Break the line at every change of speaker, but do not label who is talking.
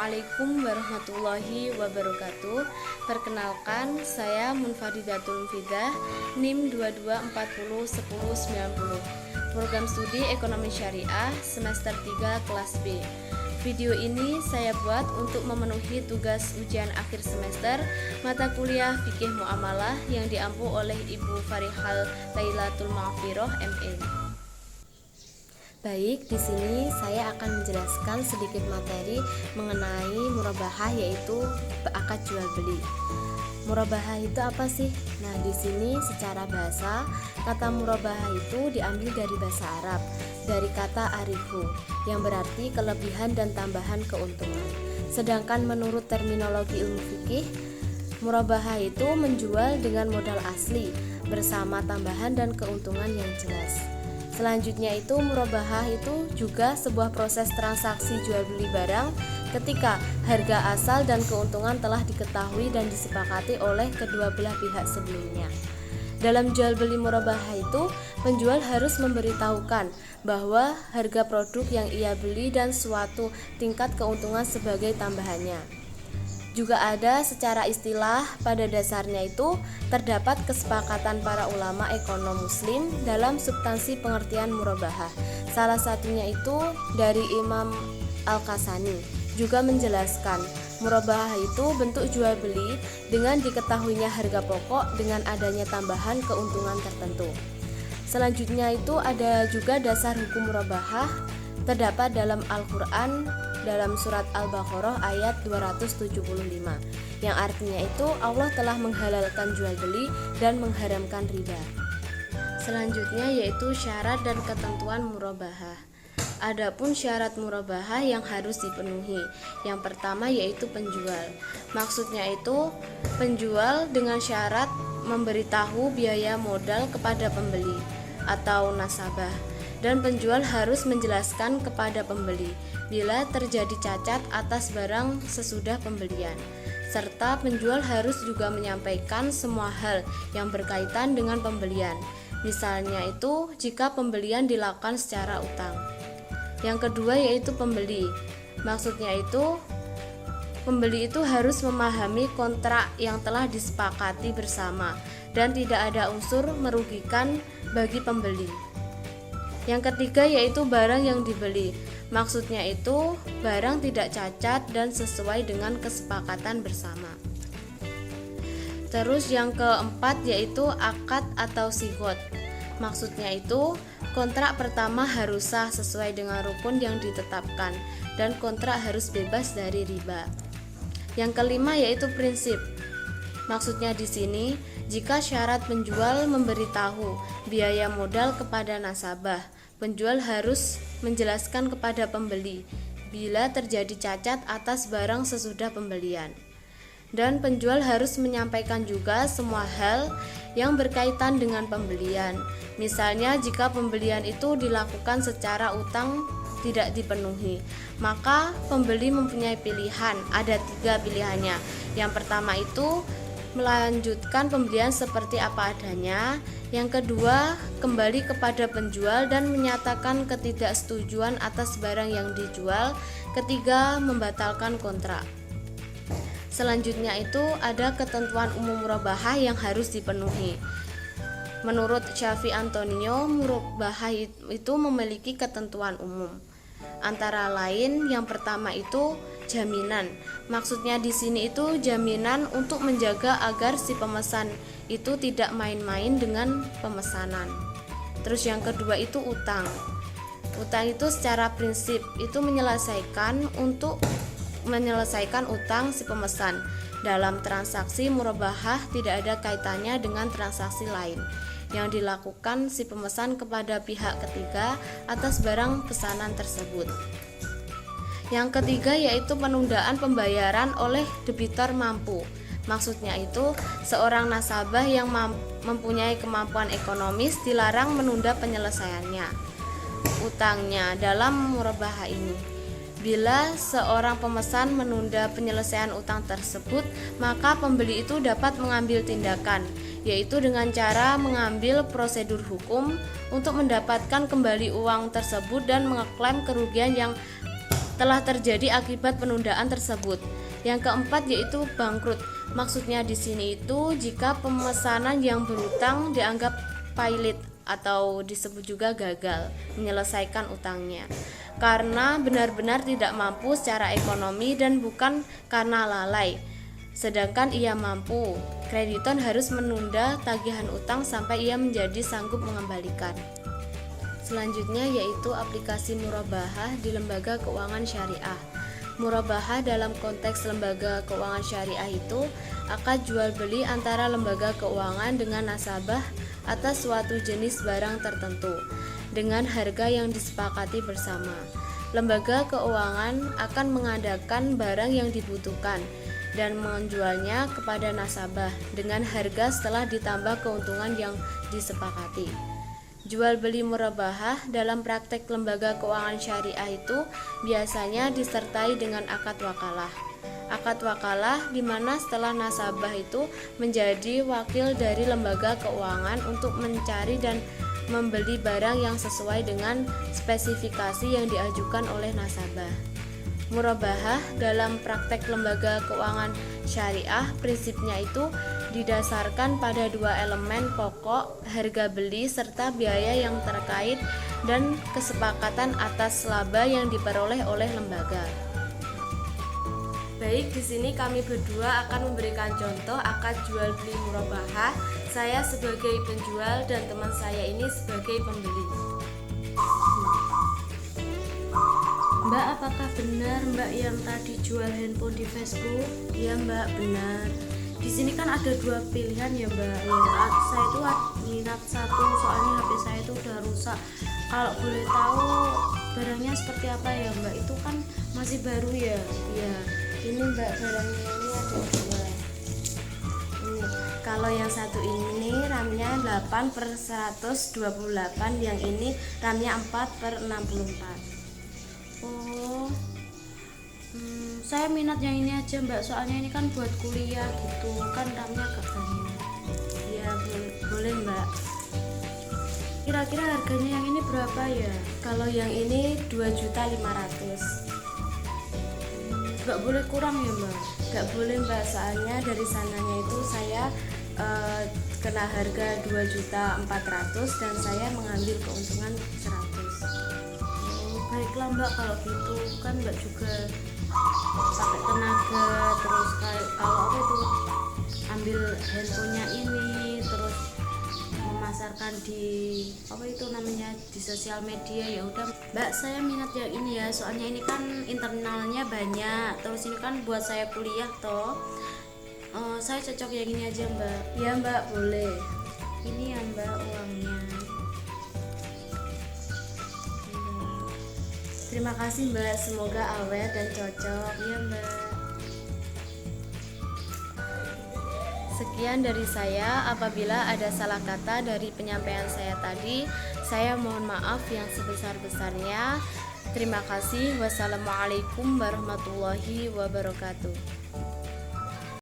Assalamualaikum warahmatullahi wabarakatuh. Perkenalkan, saya Munfaridatul Mufidah, NIM 22401090, Program Studi Ekonomi Syariah semester 3 kelas B. Video ini saya buat untuk memenuhi tugas ujian akhir semester mata kuliah Fikih Muamalah yang diampu oleh Ibu Farihal Lailatul Maghfirah MA. Baik, di sini saya akan menjelaskan sedikit materi mengenai murabahah, yaitu akad jual beli. Murabahah itu apa sih? Nah, di sini secara bahasa, kata murabahah itu diambil dari bahasa Arab, dari kata arifu, yang berarti kelebihan dan tambahan keuntungan. Sedangkan menurut terminologi ilmu fikih, murabahah itu menjual dengan modal asli bersama tambahan dan keuntungan yang jelas. Selanjutnya itu murabahah itu juga sebuah proses transaksi jual beli barang ketika harga asal dan keuntungan telah diketahui dan disepakati oleh kedua belah pihak sebelumnya. Dalam jual beli murabahah itu, penjual harus memberitahukan bahwa harga produk yang ia beli dan suatu tingkat keuntungan sebagai tambahannya. Juga ada secara istilah, pada dasarnya itu terdapat kesepakatan para ulama ekonom muslim dalam substansi pengertian murabahah. Salah satunya itu dari Imam Al-Kasani juga menjelaskan murabahah itu bentuk jual beli dengan diketahuinya harga pokok dengan adanya tambahan keuntungan tertentu. Selanjutnya itu ada juga dasar hukum murabahah terdapat dalam Al-Quran dalam surat Al-Baqarah ayat 275, yang artinya itu Allah telah menghalalkan jual beli dan mengharamkan riba. Selanjutnya yaitu syarat dan ketentuan murabahah. Adapun syarat murabahah yang harus dipenuhi, yang pertama yaitu penjual. Maksudnya itu penjual dengan syarat memberitahu biaya modal kepada pembeli atau nasabah, dan penjual harus menjelaskan kepada pembeli bila terjadi cacat atas barang sesudah pembelian, serta penjual harus juga menyampaikan semua hal yang berkaitan dengan pembelian. Misalnya itu jika pembelian dilakukan secara utang. Yang kedua yaitu pembeli. Maksudnya itu pembeli itu harus memahami kontrak yang telah disepakati bersama dan tidak ada unsur merugikan bagi pembeli. Yang ketiga yaitu barang yang dibeli. Maksudnya itu barang tidak cacat dan sesuai dengan kesepakatan bersama. Terus yang keempat yaitu akad atau sigot. Maksudnya itu kontrak pertama harus sah sesuai dengan rukun yang ditetapkan dan kontrak harus bebas dari riba. Yang kelima yaitu prinsip. Maksudnya di sini jika syarat penjual memberitahu biaya modal kepada nasabah, penjual harus menjelaskan kepada pembeli bila terjadi cacat atas barang sesudah pembelian. Dan penjual harus menyampaikan juga semua hal yang berkaitan dengan pembelian. Misalnya jika pembelian itu dilakukan secara utang tidak dipenuhi, maka pembeli mempunyai pilihan, ada 3 pilihannya. Yang pertama itu melanjutkan pembelian seperti apa adanya. Yang kedua, kembali kepada penjual dan menyatakan ketidaksetujuan atas barang yang dijual. Ketiga, membatalkan kontrak. Selanjutnya itu ada ketentuan umum murabahah yang harus dipenuhi. Menurut Syafi'i Antonio, murabahah itu memiliki ketentuan umum. Antara lain yang pertama itu jaminan. Maksudnya di sini itu jaminan untuk menjaga agar si pemesan itu tidak main-main dengan pemesanan. Terus yang kedua itu utang. Utang itu secara prinsip itu menyelesaikan utang si pemesan. Dalam transaksi murabahah tidak ada kaitannya dengan transaksi lain yang dilakukan si pemesan kepada pihak ketiga atas barang pesanan tersebut. Yang ketiga yaitu penundaan pembayaran oleh debitor mampu. Maksudnya itu seorang nasabah yang mempunyai kemampuan ekonomis dilarang menunda penyelesaiannya utangnya dalam murabahah ini. Bila seorang pemesan menunda penyelesaian utang tersebut, maka pembeli itu dapat mengambil tindakan, yaitu dengan cara mengambil prosedur hukum untuk mendapatkan kembali uang tersebut dan mengeklaim kerugian yang telah terjadi akibat penundaan tersebut. Yang keempat yaitu bangkrut. Maksudnya di sini itu jika pemesanan yang berutang dianggap pailit atau disebut juga gagal menyelesaikan utangnya karena benar-benar tidak mampu secara ekonomi dan bukan karena lalai. Sedangkan ia mampu, kreditor harus menunda tagihan utang sampai ia menjadi sanggup mengembalikan. Selanjutnya yaitu aplikasi murabahah di lembaga keuangan syariah. Murabahah dalam konteks lembaga keuangan syariah itu akad jual beli antara lembaga keuangan dengan nasabah atas suatu jenis barang tertentu dengan harga yang disepakati bersama. Lembaga keuangan akan mengadakan barang yang dibutuhkan dan menjualnya kepada nasabah dengan harga setelah ditambah keuntungan yang disepakati. Jual beli murabahah dalam praktek lembaga keuangan syariah itu biasanya disertai dengan akad wakalah. Akad wakalah di mana setelah nasabah itu menjadi wakil dari lembaga keuangan untuk mencari dan membeli barang yang sesuai dengan spesifikasi yang diajukan oleh nasabah. Murabahah dalam praktek lembaga keuangan syariah prinsipnya itu didasarkan pada dua elemen pokok, harga beli serta biaya yang terkait dan kesepakatan atas laba yang diperoleh oleh lembaga. Baik, di sini kami berdua akan memberikan contoh akad jual beli murabahah. Saya sebagai penjual dan teman saya ini sebagai pembeli. Mbak, apakah benar Mbak yang tadi jual handphone di Facebook? Ya Mbak, benar. Di sini kan ada dua pilihan ya Mbak. Ya, saya itu minat satu soalnya HP saya itu udah rusak. Kalau boleh tahu barangnya seperti apa ya Mbak? Itu kan masih baru ya. Ya, ini Mbak barangnya ini ada dua. Ini. Kalau yang satu ini RAM-nya 8/128, yang ini RAM-nya 4/64. Oh, saya minat yang ini aja Mbak, soalnya ini kan buat kuliah gitu kan, RAM-nya agak banyak. Ya boleh Mbak. Kira-kira harganya yang ini berapa ya? Kalau yang ini 2.500.000. Gak boleh kurang ya Mbak? Gak boleh Mbak, soalnya dari sananya itu saya kena harga 2.400.000 dan saya mengambil keuntungan 100. Baiklah Mbak, kalau gitu kan Mbak juga pakai tenaga, terus kalau apa itu ambil handphonenya ini, terus memasarkan di apa itu namanya di sosial media. Ya udah Mbak, saya minat yang ini ya, soalnya ini kan internalnya banyak, terus ini kan buat saya kuliah toh. Saya cocok yang ini aja Mbak. Ya Mbak, boleh. Ini ya Mbak uangnya. Terima kasih Mbak, semoga awet dan cocok ya Mbak. Sekian dari saya, apabila ada salah kata dari penyampaian saya tadi, saya mohon maaf yang sebesar-besarnya. Terima kasih. Wassalamualaikum warahmatullahi wabarakatuh.